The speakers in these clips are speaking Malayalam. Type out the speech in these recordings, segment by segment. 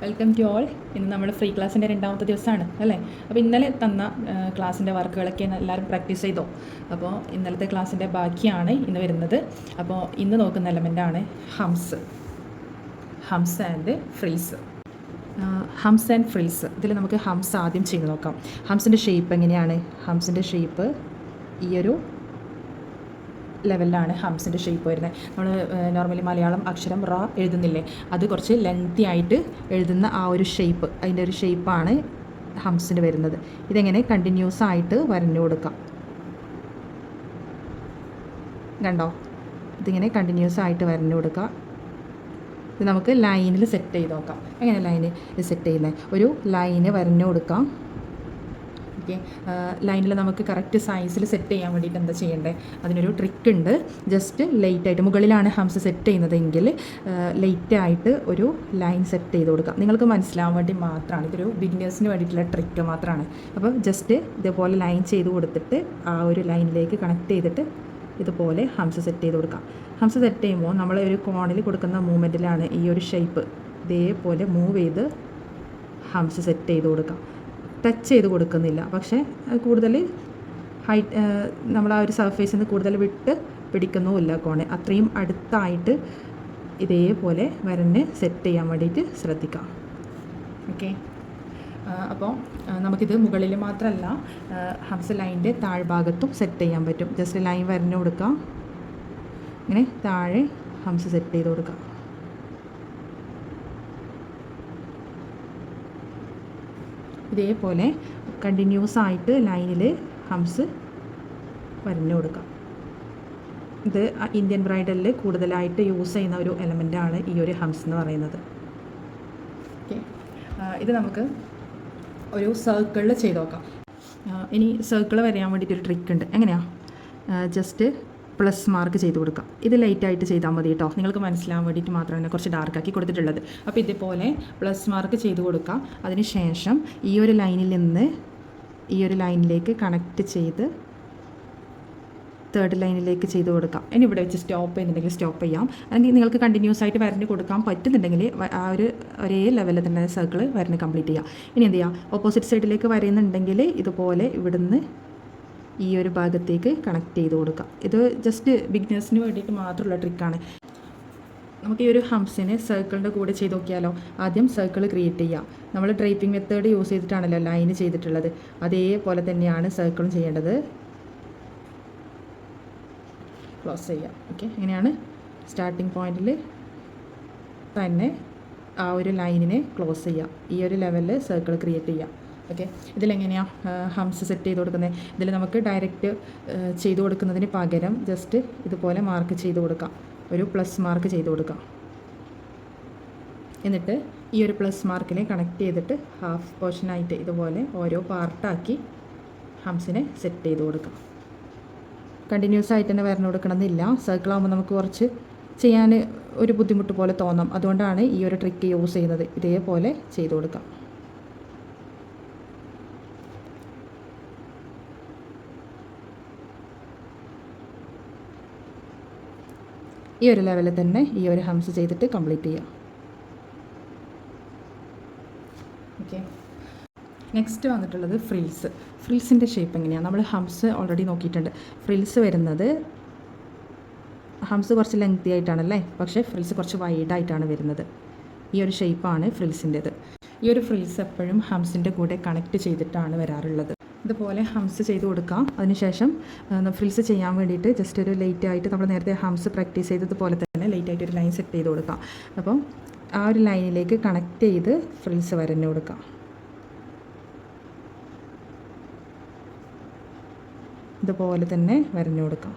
Welcome to all. ഇന്ന് നമ്മൾ ഫ്രീ ക്ലാസ്സിൻ്റെ രണ്ടാമത്തെ ദിവസമാണ് അല്ലേ? അപ്പോൾ ഇന്നലെ തന്ന ക്ലാസ്സിൻ്റെ വർക്കുകളൊക്കെ എല്ലാവരും പ്രാക്ടീസ് ചെയ്തോ? അപ്പോൾ ഇന്നലത്തെ ക്ലാസ്സിൻ്റെ ബാക്കിയാണ് ഇന്ന് വരുന്നത്. അപ്പോൾ ഇന്ന് നോക്കുന്ന എലമെൻ്റാണ് hems and frills. Hems and frills. ഇതിൽ നമുക്ക് ഹംസ് ആദ്യം ചെയ്ത് നോക്കാം. ഹംസിൻ്റെ ഷേപ്പ് എങ്ങനെയാണ്? ഹംസിൻ്റെ ഷേപ്പ് ഈ ഒരു ലെവലിലാണ് ഹംസിൻ്റെ ഷേപ്പ് വരുന്നത്. നമ്മൾ നോർമലി മലയാളം അക്ഷരം റ എഴുതുന്നില്ലേ, അത് കുറച്ച് ലെങ്തി ആയിട്ട് എഴുതുന്ന ആ ഒരു ഷേപ്പ്, അതിൻ്റെ ഒരു ഷേപ്പാണ് ഹംസിന് വരുന്നത്. ഇതെങ്ങനെ കണ്ടിന്യൂസ് ആയിട്ട് വരഞ്ഞു കൊടുക്കാം. കണ്ടോ? ഇതിങ്ങനെ കണ്ടിന്യൂസ് ആയിട്ട് വരഞ്ഞു കൊടുക്കുക. ഇത് നമുക്ക് ലൈനിൽ സെറ്റ് ചെയ്ത് നോക്കാം. എങ്ങനെ ലൈന് സെറ്റ് ചെയ്യുന്നത്? ഒരു ലൈന് വരഞ്ഞു കൊടുക്കാം. ഓക്കെ, ലൈനിൽ നമുക്ക് കറക്റ്റ് സൈസിൽ സെറ്റ് ചെയ്യാൻ വേണ്ടിയിട്ട് എന്താ ചെയ്യേണ്ടത്? അതിനൊരു ട്രിക്ക് ഉണ്ട്. ജസ്റ്റ് ലൈറ്റായിട്ട്, മുകളിലാണ് ഹംസ് സെറ്റ് ചെയ്യുന്നതെങ്കിൽ ലൈറ്റായിട്ട് ഒരു ലൈൻ സെറ്റ് ചെയ്ത് കൊടുക്കാം. നിങ്ങൾക്ക് മനസ്സിലാവാൻ വേണ്ടി മാത്രമാണ്, ഇതൊരു ബിഗിനേഴ്സിന് വേണ്ടിയിട്ടുള്ള ട്രിക്ക് മാത്രമാണ്. അപ്പോൾ ജസ്റ്റ് ഇതേപോലെ ലൈൻ ചെയ്ത് കൊടുത്തിട്ട് ആ ഒരു ലൈനിലേക്ക് കണക്ട് ചെയ്തിട്ട് ഇതുപോലെ ഹംസ് സെറ്റ് ചെയ്ത് കൊടുക്കാം. ഹംസ് സെറ്റ് ചെയ്യുമ്പോൾ നമ്മൾ ഒരു കോണിൽ കൊടുക്കുന്ന മൂവ്മെൻറ്റിലാണ് ഈ ഒരു ഷേപ്പ് ഇതേപോലെ മൂവ് ചെയ്ത് ഹംസ് സെറ്റ് ചെയ്ത് കൊടുക്കാം. ടച്ച് ചെയ്ത് കൊടുക്കുന്നില്ല, പക്ഷേ കൂടുതൽ ഹൈറ്റ് നമ്മൾ ആ ഒരു സർഫേസിൽ നിന്ന് കൂടുതൽ വിട്ട് പിടിക്കുന്നുമില്ല കോണെ. അത്രയും അടുത്തായിട്ട് ഇതേപോലെ വരഞ്ഞ് സെറ്റ് ചെയ്യാൻ വേണ്ടിയിട്ട് ശ്രദ്ധിക്കാം. ഓക്കെ, അപ്പോൾ നമുക്കിത് മുകളിൽ മാത്രമല്ല ഹംസ് ലൈനിൻ്റെ താഴ്ഭാഗത്തും സെറ്റ് ചെയ്യാൻ പറ്റും. ജസ്റ്റ് ലൈൻ വരഞ്ഞു കൊടുക്കാം. ഇങ്ങനെ താഴെ ഹംസ് സെറ്റ് ചെയ്ത് കൊടുക്കാം. ഇതേപോലെ കണ്ടിന്യൂസ് ആയിട്ട് ലൈനിൽ ഹംസ് വരഞ്ഞു കൊടുക്കാം. ഇത് ഇന്ത്യൻ ബ്രൈഡലിൽ കൂടുതലായിട്ട് യൂസ് ചെയ്യുന്ന ഒരു എലമെൻ്റാണ് ഈ ഒരു ഹംസ് എന്ന് പറയുന്നത്. ഓക്കെ, ഇത് നമുക്ക് ഒരു സർക്കിളിൽ ചെയ്ത് നോക്കാം. ഇനി സർക്കിൾ വരയാൻ വേണ്ടിയിട്ടൊരു ട്രിക്ക് ഉണ്ട്. എങ്ങനെയാണ്? ജസ്റ്റ് പ്ലസ് മാർക്ക് ചെയ്ത് കൊടുക്കുക. ഇത് ലൈറ്റായിട്ട് ചെയ്താൽ മതി കേട്ടോ, നിങ്ങൾക്ക് മനസ്സിലാവാൻ വേണ്ടിയിട്ട് മാത്രമാണ് കുറച്ച് ഡാർക്കാക്കി കൊടുത്തിട്ടുള്ളത്. അപ്പോൾ ഇതേപോലെ പ്ലസ് മാർക്ക് ചെയ്ത് കൊടുക്കുക. അതിന് ശേഷം ഈ ഒരു ലൈനിൽ നിന്ന് ഈ ഒരു ലൈനിലേക്ക് കണക്റ്റ് ചെയ്ത് തേർഡ് ലൈനിലേക്ക് ചെയ്ത് കൊടുക്കാം. ഇനി ഇവിടെ വെച്ച് സ്റ്റോപ്പ് ചെയ്യുന്നുണ്ടെങ്കിൽ സ്റ്റോപ്പ് ചെയ്യാം. അല്ലെങ്കിൽ നിങ്ങൾക്ക് കണ്ടിന്യൂസ് ആയിട്ട് വരഞ്ഞ് കൊടുക്കാൻ പറ്റുന്നുണ്ടെങ്കിൽ ആ ഒരു ഒരേ ലെവലിൽ തന്നെ സർക്കിൾ വരഞ്ഞ് കംപ്ലീറ്റ് ചെയ്യാം. ഇനി എന്ത് ചെയ്യുക? ഓപ്പോസിറ്റ് സൈഡിലേക്ക് വരയുന്നുണ്ടെങ്കിൽ ഇതുപോലെ ഇവിടുന്ന് ഈ ഒരു ഭാഗത്തേക്ക് കണക്ട് ചെയ്ത് കൊടുക്കാം. ഇത് ജസ്റ്റ് ബിഗിനേഴ്സിന് വേണ്ടിയിട്ട് മാത്രമുള്ള ട്രിക്കാണ്. നമുക്ക് ഈ ഒരു ഹംസിനെ സർക്കിളിൻ്റെ കൂടെ ചെയ്ത് നോക്കിയാലോ? ആദ്യം സർക്കിൾ ക്രിയേറ്റ് ചെയ്യാം. നമ്മൾ ഡ്രൈപ്പിംഗ് മെത്തേഡ് യൂസ് ചെയ്തിട്ടാണല്ലോ ലൈന് ചെയ്തിട്ടുള്ളത്, അതേപോലെ തന്നെയാണ് സർക്കിളും ചെയ്യേണ്ടത്. ക്ലോസ് ചെയ്യാം. ഓക്കെ, ഇങ്ങനെയാണ് സ്റ്റാർട്ടിംഗ് പോയിന്റിൽ തന്നെ ആ ഒരു ലൈനിനെ ക്ലോസ് ചെയ്യാം. ഈ ഒരു ലെവലിൽ സർക്കിൾ ക്രിയേറ്റ് ചെയ്യാം. ഓക്കെ, ഇതിലെങ്ങനെയാണ് ഹംസ് സെറ്റ് ചെയ്ത് കൊടുക്കുന്നത്? ഇതിൽ നമുക്ക് ഡയറക്റ്റ് ചെയ്ത് കൊടുക്കുന്നതിന് പകരം ജസ്റ്റ് ഇതുപോലെ മാർക്ക് ചെയ്ത് കൊടുക്കാം. ഒരു പ്ലസ് മാർക്ക് ചെയ്ത് കൊടുക്കാം. എന്നിട്ട് ഈ ഒരു പ്ലസ് മാർക്കിനെ കണക്ട് ചെയ്തിട്ട് ഹാഫ് പോർഷനായിട്ട് ഇതുപോലെ ഓരോ പാർട്ടാക്കി ഹംസിനെ സെറ്റ് ചെയ്ത് കൊടുക്കാം. കണ്ടിന്യൂസ് ആയിട്ട് തന്നെ വരഞ്ഞു കൊടുക്കണമെന്നില്ല. സർക്കിളാകുമ്പോൾ നമുക്ക് കുറച്ച് ചെയ്യാൻ ഒരു ബുദ്ധിമുട്ട് പോലെ തോന്നാം. അതുകൊണ്ടാണ് ഈ ഒരു ട്രിക്ക് യൂസ് ചെയ്യുന്നത്. ഇതേപോലെ ചെയ്ത് കൊടുക്കാം. ഈ ഒരു ലെവലിൽ തന്നെ ഈ ഒരു ഹംസ് ചെയ്തിട്ട് കംപ്ലീറ്റ് ചെയ്യാം. ഓക്കെ, നെക്സ്റ്റ് വന്നിട്ടുള്ളത് ഫ്രിൽസ്. ഫ്രിൽസിൻ്റെ ഷേപ്പ് എങ്ങനെയാണ്? നമ്മൾ ഹംസ് ഓൾറെഡി നോക്കിയിട്ടുണ്ട്. ഫ്രിൽസ് വരുന്നത് ഹംസ് കുറച്ച് ലെങ്തി ആയിട്ടാണല്ലേ, പക്ഷേ ഫ്രിൽസ് കുറച്ച് വൈഡായിട്ടാണ് വരുന്നത്. ഈ ഒരു ഷേപ്പാണ് ഫ്രിൽസിൻ്റേത്. ഈ ഒരു ഫ്രിൽസ് എപ്പോഴും ഹംസിൻ്റെ കൂടെ കണക്ട് ചെയ്തിട്ടാണ് വരാറുള്ളത്. ഇതുപോലെ ഹംസ് ചെയ്ത് കൊടുക്കാം. അതിനുശേഷം ഫ്രിൽസ് ചെയ്യാൻ വേണ്ടിയിട്ട് ജസ്റ്റ് ഒരു ലൈറ്റായിട്ട് നമ്മൾ നേരത്തെ ഹംസ് പ്രാക്ടീസ് ചെയ്തതുപോലെ തന്നെ ലൈറ്റായിട്ട് ഒരു ലൈൻ സെറ്റ് ചെയ്ത് കൊടുക്കാം. അപ്പം ആ ഒരു ലൈനിലേക്ക് കണക്ട് ചെയ്ത് ഫ്രിൽസ് വരഞ്ഞു കൊടുക്കാം. ഇതുപോലെ തന്നെ വരഞ്ഞു കൊടുക്കാം.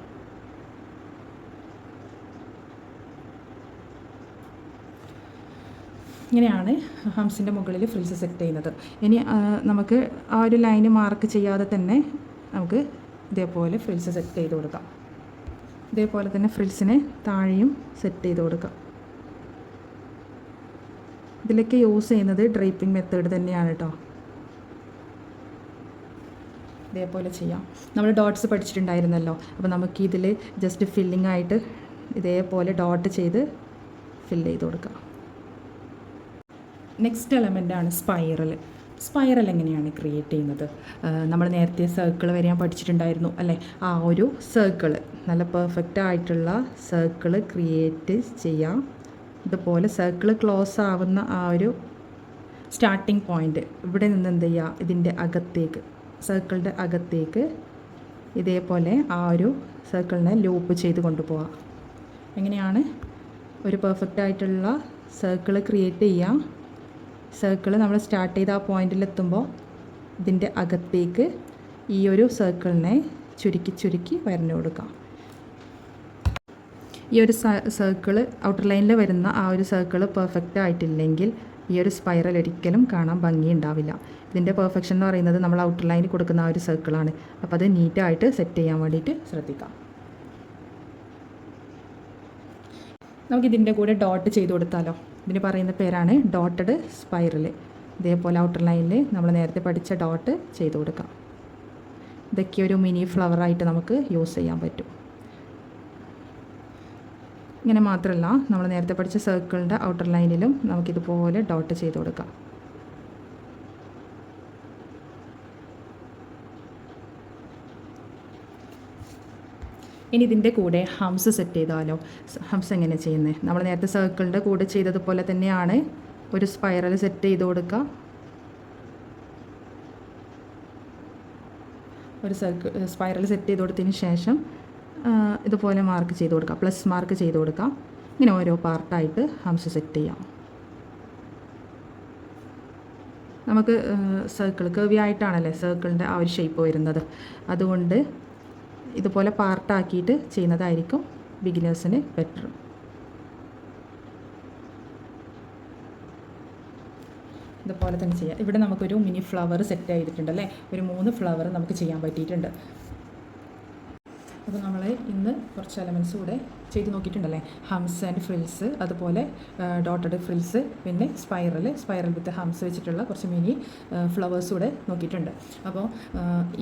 ഇങ്ങനെയാണ് ഹംസിൻ്റെ മുകളിൽ ഫ്രിൽസ് സെറ്റ് ചെയ്യുന്നത്. ഇനി നമുക്ക് ആ ഒരു ലൈന് മാർക്ക് ചെയ്യാതെ തന്നെ നമുക്ക് ഇതേപോലെ ഫ്രിൽസ് സെറ്റ് ചെയ്ത് കൊടുക്കാം. ഇതേപോലെ തന്നെ ഫ്രിൽസിനെ താഴെയും സെറ്റ് ചെയ്ത് കൊടുക്കാം. ഇതിലൊക്കെ യൂസ് ചെയ്യുന്നത് ഡ്രൈപ്പിംഗ് മെത്തേഡ് തന്നെയാണ് കേട്ടോ. ഇതേപോലെ ചെയ്യാം. നമ്മൾ ഡോട്ട്സ് പഠിച്ചിട്ടുണ്ടായിരുന്നല്ലോ, അപ്പോൾ നമുക്കിതിൽ ജസ്റ്റ് ഫില്ലിംഗ് ആയിട്ട് ഇതേപോലെ ഡോട്ട് ചെയ്ത് ഫില്ല് ചെയ്ത് കൊടുക്കാം. നെക്സ്റ്റ് എലമെൻ്റാണ് സ്പൈറൽ. സ്പൈറൽ എങ്ങനെയാണ് ക്രിയേറ്റ് ചെയ്യുന്നത്? നമ്മൾ നേരത്തെ സർക്കിൾ വരെയാൻ പഠിച്ചിട്ടുണ്ടായിരുന്നു അല്ലേ? ആ ഒരു സർക്കിൾ, നല്ല പെർഫെക്റ്റ് ആയിട്ടുള്ള സർക്കിൾ ക്രിയേറ്റ് ചെയ്യാം. ഇതുപോലെ സർക്കിൾ ക്ലോസ് ആവുന്ന ആ ഒരു സ്റ്റാർട്ടിംഗ് പോയിൻ്റ് ഇവിടെ നിന്ന് എന്ത് ചെയ്യുക, ഇതിൻ്റെ അകത്തേക്ക്, സർക്കിളിൻ്റെ അകത്തേക്ക് ഇതേപോലെ ആ ഒരു സർക്കിളിനെ ലൂപ്പ് ചെയ്ത് കൊണ്ടുപോകാം. എങ്ങനെയാണ് ഒരു പെർഫെക്റ്റ് ആയിട്ടുള്ള സർക്കിൾ ക്രിയേറ്റ് ചെയ്യുക? സർക്കിൾ നമ്മൾ സ്റ്റാർട്ട് ചെയ്ത ആ പോയിന്റിലെത്തുമ്പോൾ ഇതിൻ്റെ അകത്തേക്ക് ഈ ഒരു സർക്കിളിനെ ചുരുക്കി ചുരുക്കി വരഞ്ഞു കൊടുക്കാം. ഈ ഒരു സർക്കിൾ ഔട്ടർ ലൈനിൽ വരുന്ന ആ ഒരു സർക്കിൾ പെർഫെക്റ്റ് ആയിട്ടില്ലെങ്കിൽ ഈ ഒരു സ്പൈറൽ ഒരിക്കലും കാണാൻ ഭംഗിയുണ്ടാവില്ല. ഇതിൻ്റെ പെർഫെക്ഷൻ എന്ന് പറയുന്നത് നമ്മൾ ഔട്ടർ ലൈനിൽ കൊടുക്കുന്ന ആ ഒരു സർക്കിളാണ്. അപ്പോൾ അത് നീറ്റായിട്ട് സെറ്റ് ചെയ്യാൻ വേണ്ടിയിട്ട് ശ്രദ്ധിക്കാം. നമുക്കിതിൻ്റെ കൂടെ ഡോട്ട് ചെയ്ത് കൊടുത്താലോ? ഇതിന് പറയുന്ന പേരാണ് ഡോട്ടഡ് സ്പൈറൽ. ഇതേപോലെ ഔട്ടർ ലൈനിൽ നമ്മൾ നേരത്തെ പഠിച്ച ഡോട്ട് ചെയ്ത് കൊടുക്കാം. ഇതൊക്കെ ഒരു മിനി ഫ്ലവറായിട്ട് നമുക്ക് യൂസ് ചെയ്യാൻ പറ്റും. ഇങ്ങനെ മാത്രമല്ല, നമ്മൾ നേരത്തെ പഠിച്ച സർക്കിളിൻ്റെ ഔട്ടർ ലൈനിലും നമുക്കിതുപോലെ ഡോട്ട് ചെയ്ത് കൊടുക്കാം. ഇനി ഇതിൻ്റെ കൂടെ ഹംസ് സെറ്റ് ചെയ്താലോ? ഹംസ് എങ്ങനെ ചെയ്യുന്നത്? നമ്മൾ നേരത്തെ സർക്കിളിൻ്റെ കൂടെ ചെയ്തതുപോലെ തന്നെയാണ് ഒരു സ്പൈറൽ സെറ്റ് ചെയ്ത് കൊടുക്കുക. ഒരു സ്പൈറൽ സെറ്റ് ചെയ്ത് കൊടുത്തതിന് ശേഷം ഇതുപോലെ മാർക്ക് ചെയ്ത് കൊടുക്കാം, പ്ലസ് മാർക്ക് ചെയ്ത് കൊടുക്കാം. ഇങ്ങനെ ഓരോ പാർട്ടായിട്ട് ഹംസ് സെറ്റ് ചെയ്യാം. നമുക്ക് സർക്കിൾ കർവി ആയിട്ടാണല്ലേ സർക്കിളിൻ്റെ ആ ഒരു ഷേപ്പ് വരുന്നത്. അതുകൊണ്ട് ഇതുപോലെ പാർട്ടാക്കിയിട്ട് ചെയ്യുന്നതായിരിക്കും ബിഗിനേഴ്സിന് ബെറ്റർ. ഇതുപോലെ തന്നെ ചെയ്യാം. ഇവിടെ നമുക്കൊരു മിനി ഫ്ലവർ സെറ്റ് ചെയ്തിട്ടുണ്ടല്ലേ? ഒരു 3 ഫ്ലവർ നമുക്ക് ചെയ്യാൻ പറ്റിയിട്ടുണ്ട്. അപ്പോൾ നമ്മൾ ഇന്ന് കുറച്ച് എലമെൻറ്റ്സ് കൂടെ ചെയ്ത് നോക്കിയിട്ടുണ്ടല്ലേ? ഹംസ് ആൻഡ് ഫ്രിൽസ്, അതുപോലെ ഡോട്ടഡ് ഫ്രിൽസ്, പിന്നെ സ്പൈറൽ വിത്ത് ഹംസ് വെച്ചിട്ടുള്ള കുറച്ച് മിനി ഫ്ലവേഴ്സ് കൂടെ നോക്കിയിട്ടുണ്ട്. അപ്പോൾ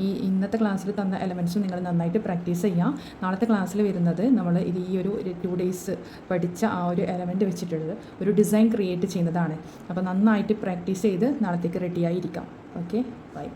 ഈ ഇന്നത്തെ ക്ലാസ്സിൽ തന്ന എലമെൻറ്റ്സും നിങ്ങൾ നന്നായിട്ട് പ്രാക്ടീസ് ചെയ്യാം. നാളത്തെ ക്ലാസ്സിൽ വരുന്നത് നമ്മൾ ഈ ഒരു 2 ഡേയ്സ് പഠിച്ച ആ ഒരു എലമെൻറ്റ് വെച്ചിട്ടുള്ളത് ഒരു ഡിസൈൻ ക്രിയേറ്റ് ചെയ്യുന്നതാണ്. അപ്പോൾ നന്നായിട്ട് പ്രാക്ടീസ് ചെയ്ത് നാളത്തേക്ക് റെഡിയായിരിക്കാം. Okay, by.